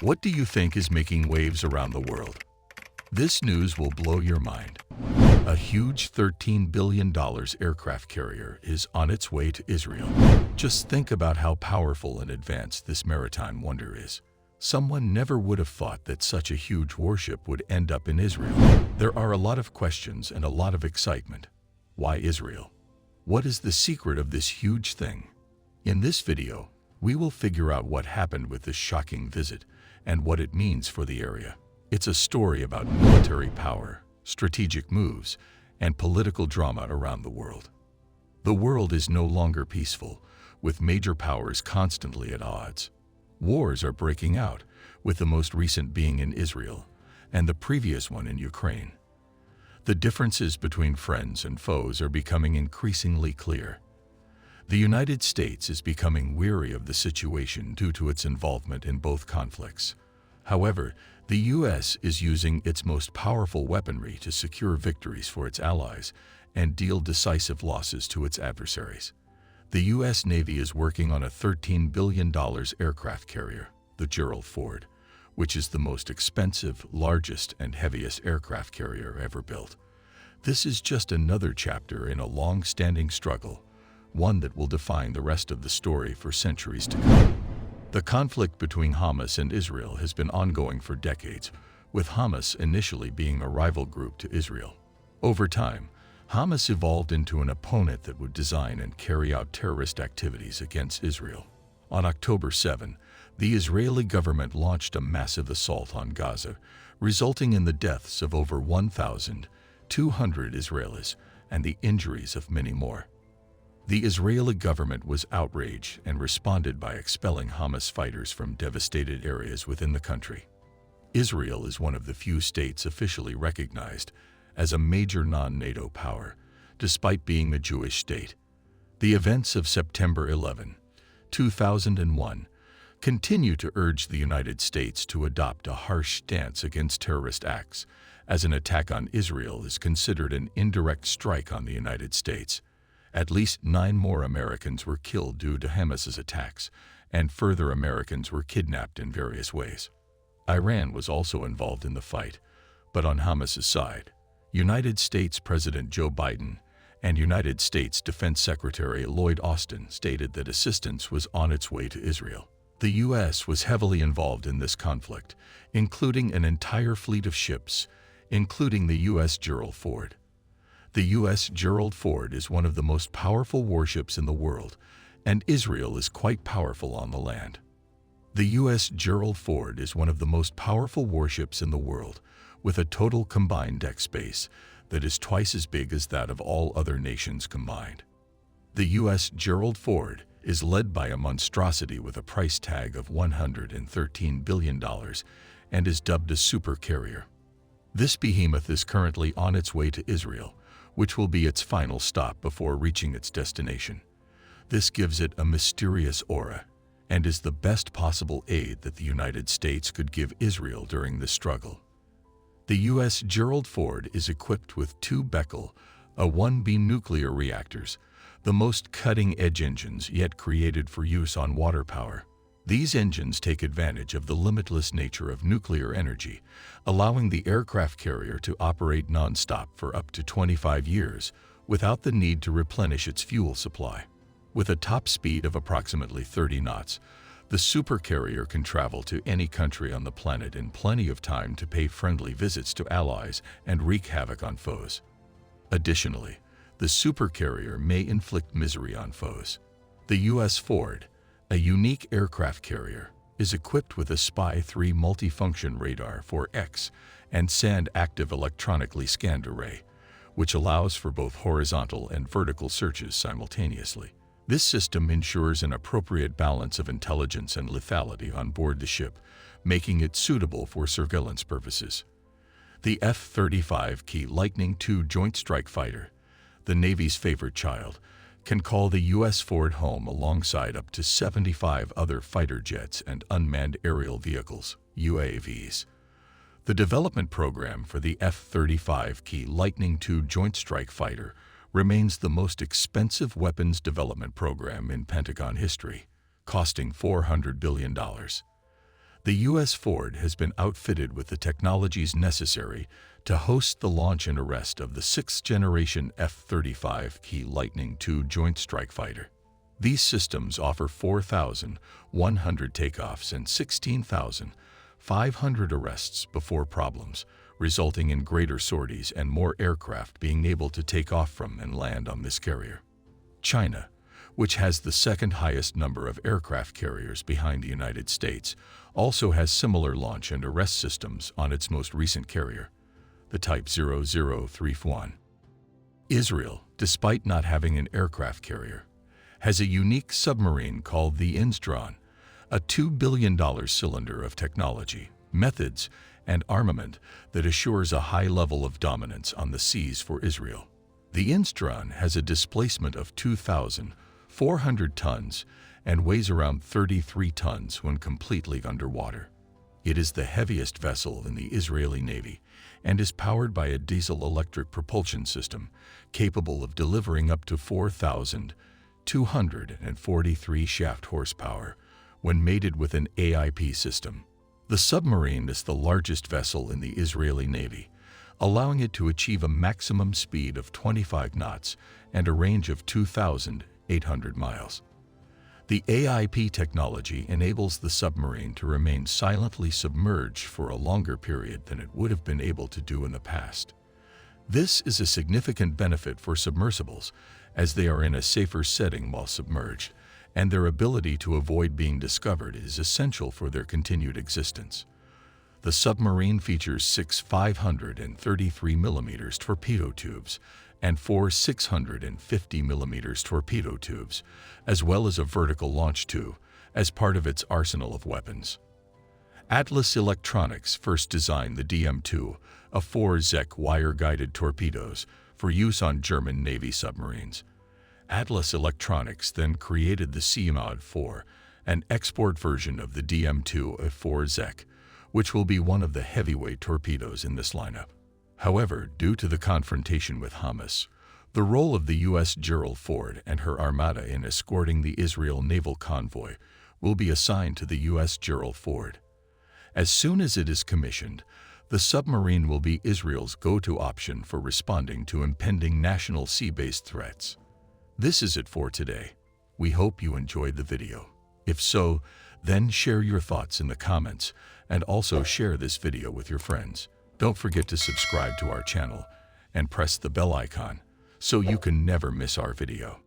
What do you think is making waves around the world? This news will blow your mind. A huge $13 billion aircraft carrier is on its way to Israel. Just think about how powerful and advanced this maritime wonder is. Someone never would have thought that such a huge warship would end up in Israel. There are a lot of questions and a lot of excitement. Why Israel? What is the secret of this huge thing? In this video, we will figure out what happened with this shocking visit and what it means for the area. It's a story about military power, strategic moves, and political drama around the world. The world is no longer peaceful, with major powers constantly at odds. Wars are breaking out, with the most recent being in Israel, and the previous one in Ukraine. The differences between friends and foes are becoming increasingly clear. The United States is becoming weary of the situation due to its involvement in both conflicts. However, the U.S. is using its most powerful weaponry to secure victories for its allies and deal decisive losses to its adversaries. The U.S. Navy is working on a $13 billion aircraft carrier, the Gerald Ford, which is the most expensive, largest, and heaviest aircraft carrier ever built. This is just another chapter in a long-standing struggle, one that will define the rest of the story for centuries to come. The conflict between Hamas and Israel has been ongoing for decades, with Hamas initially being a rival group to Israel. Over time, Hamas evolved into an opponent that would design and carry out terrorist activities against Israel. On October 7, the Israeli government launched a massive assault on Gaza, resulting in the deaths of over 1,200 Israelis and the injuries of many more. The Israeli government was outraged and responded by expelling Hamas fighters from devastated areas within the country. Israel is one of the few states officially recognized as a major non-NATO power, despite being a Jewish state. The events of September 11, 2001, continue to urge the United States to adopt a harsh stance against terrorist acts, as an attack on Israel is considered an indirect strike on the United States. At least 9 more Americans were killed due to Hamas's attacks, and further Americans were kidnapped in various ways. Iran was also involved in the fight, but on Hamas's side. United States President Joe Biden and United States Defense Secretary Lloyd Austin stated that assistance was on its way to Israel. The U.S. was heavily involved in this conflict, including an entire fleet of ships, including the USS Gerald Ford. The USS Gerald Ford is one of the most powerful warships in the world, and Israel is quite powerful on the land. The USS Gerald Ford is one of the most powerful warships in the world, with a total combined deck space that is twice as big as that of all other nations combined. The USS Gerald Ford is led by a monstrosity with a price tag of $113 billion and is dubbed a super carrier. This behemoth is currently on its way to Israel, which will be its final stop before reaching its destination. This gives it a mysterious aura and is the best possible aid that the United States could give Israel during this struggle. The USS Gerald Ford is equipped with 2 Beckel A-1B nuclear reactors, the most cutting-edge engines yet created for use on water power. These engines take advantage of the limitless nature of nuclear energy, allowing the aircraft carrier to operate non-stop for up to 25 years without the need to replenish its fuel supply. With a top speed of approximately 30 knots, the supercarrier can travel to any country on the planet in plenty of time to pay friendly visits to allies and wreak havoc on foes. Additionally, the supercarrier may inflict misery on foes. The USS Ford, a unique aircraft carrier, is equipped with a SPY-3 multifunction radar for X and SAND active electronically scanned array, which allows for both horizontal and vertical searches simultaneously. This system ensures an appropriate balance of intelligence and lethality on board the ship, making it suitable for surveillance purposes. The F-35 Lightning II Joint Strike Fighter, the Navy's favorite child, can call the U.S. Ford home alongside up to 75 other fighter jets and unmanned aerial vehicles, UAVs. The development program for the F-35 Lightning II Joint Strike Fighter remains the most expensive weapons development program in Pentagon history, costing $400 billion. The U.S. Ford has been outfitted with the technologies necessary to host the launch and arrest of the sixth-generation F-35 Lightning II Joint Strike Fighter. These systems offer 4,100 takeoffs and 16,500 arrests before problems, resulting in greater sorties and more aircraft being able to take off from and land on this carrier. China, which has the second highest number of aircraft carriers behind the United States, also has similar launch and arrest systems on its most recent carrier, the Type 0031. Israel, despite not having an aircraft carrier, has a unique submarine called the Instron, a $2 billion cylinder of technology, methods, and armament that assures a high level of dominance on the seas for Israel. The Instron has a displacement of 2,400 tons and weighs around 33 tons when completely underwater. It is the heaviest vessel in the Israeli Navy and is powered by a diesel-electric propulsion system capable of delivering up to 4,243 shaft horsepower when mated with an AIP system. The submarine is the largest vessel in the Israeli Navy, allowing it to achieve a maximum speed of 25 knots and a range of 2,800 miles. The AIP technology enables the submarine to remain silently submerged for a longer period than it would have been able to do in the past. This is a significant benefit for submersibles, as they are in a safer setting while submerged, and their ability to avoid being discovered is essential for their continued existence. The submarine features 6 533mm torpedo tubes and 4 650mm torpedo tubes, as well as a vertical launch tube, as part of its arsenal of weapons. Atlas Electronics first designed the DM-2, a 4-Zek wire-guided torpedoes, for use on German Navy submarines. Atlas Electronics then created the CMOD-4, an export version of the DM-2 of 4-Zek, which will be one of the heavyweight torpedoes in this lineup. However, due to the confrontation with Hamas, the role of the U.S. Gerald Ford and her armada in escorting the Israel naval convoy will be assigned to the U.S. Gerald Ford. As soon as it is commissioned, the submarine will be Israel's go-to option for responding to impending national sea-based threats. This is it for today. We hope you enjoyed the video. If so, then share your thoughts in the comments and also share this video with your friends. Don't forget to subscribe to our channel and press the bell icon so you can never miss our video.